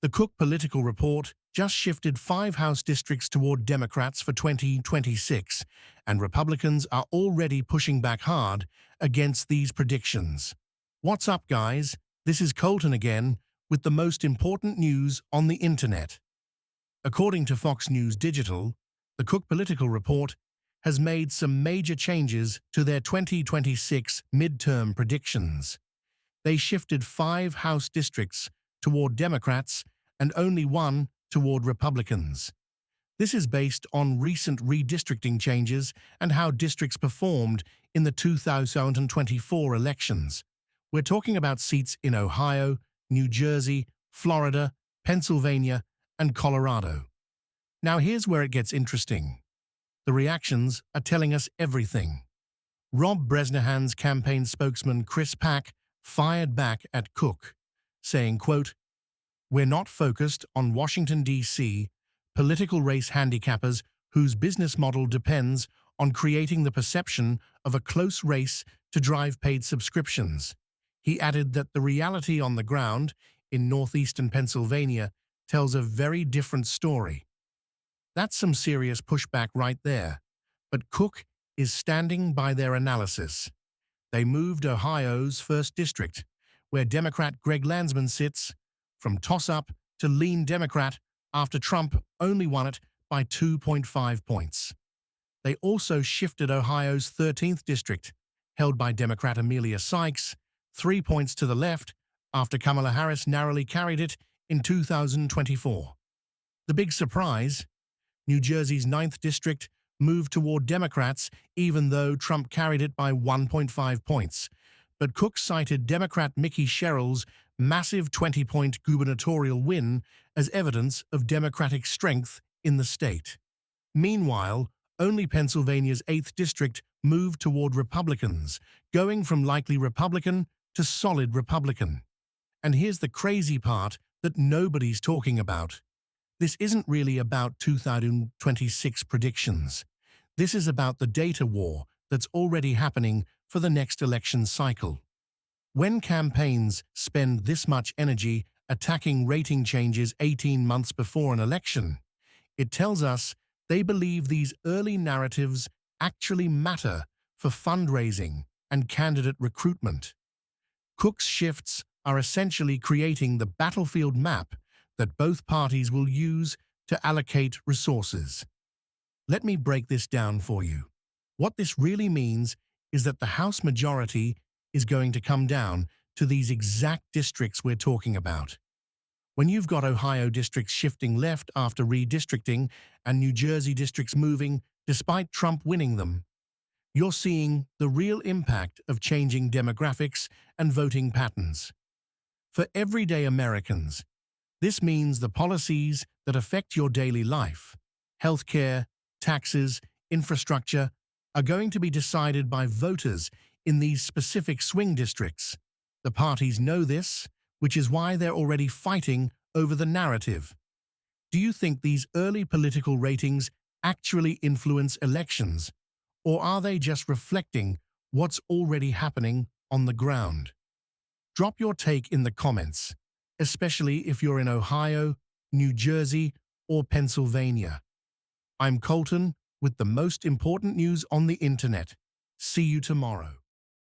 The Cook Political Report just shifted 5 House districts toward Democrats for 2026, and Republicans are already pushing back hard against these predictions. What's up, guys? This is Colton again with the most important news on the internet. According to Fox News Digital, the Cook Political Report has made some major changes to their 2026 midterm predictions. They shifted 5 House districts toward Democrats and only 1 toward Republicans. This is based on recent redistricting changes and how districts performed in the 2024 elections. We're talking about seats in Ohio, New Jersey, Florida, Pennsylvania, and Colorado. Now here's where it gets interesting. The reactions are telling us everything. Rob Bresnahan's campaign spokesman Chris Pack fired back at Cook, saying, quote, "We're not focused on Washington, D.C., political race handicappers whose business model depends on creating the perception of a close race to drive paid subscriptions." He added that the reality on the ground in northeastern Pennsylvania tells a very different story. That's some serious pushback right there. But Cook is standing by their analysis. They moved Ohio's 1st District, where Democrat Greg Landsman sits, from toss-up to lean Democrat after Trump only won it by 2.5 points. They also shifted Ohio's 13th District, held by Democrat Amelia Sykes, 3 points to the left after Kamala Harris narrowly carried it in 2024. The big surprise? New Jersey's 9th District moved toward Democrats even though Trump carried it by 1.5 points. But Cook cited Democrat Mickey Sherrill's massive 20-point gubernatorial win as evidence of Democratic strength in the state. Meanwhile, only Pennsylvania's 8th District moved toward Republicans, going from likely Republican to solid Republican. And here's the crazy part that nobody's talking about. This isn't really about 2026 predictions. This is about the data war that's already happening for the next election cycle. When campaigns spend this much energy attacking rating changes 18 months before an election, it tells us they believe these early narratives actually matter for fundraising and candidate recruitment. Cook's shifts are essentially creating the battlefield map that both parties will use to allocate resources. Let me break this down for you. What this really means is that the House majority is going to come down to these exact districts we're talking about. When you've got Ohio districts shifting left after redistricting and New Jersey districts moving despite Trump winning them, you're seeing the real impact of changing demographics and voting patterns. For everyday Americans, this means the policies that affect your daily life, healthcare, taxes, infrastructure, are going to be decided by voters in these specific swing districts. The parties know this, which is why they're already fighting over the narrative. Do you think these early political ratings actually influence elections, or are they just reflecting what's already happening on the ground? Drop your take in the comments, especially if you're in Ohio, New Jersey, or Pennsylvania. I'm Colton with the most important news on the internet. See you tomorrow.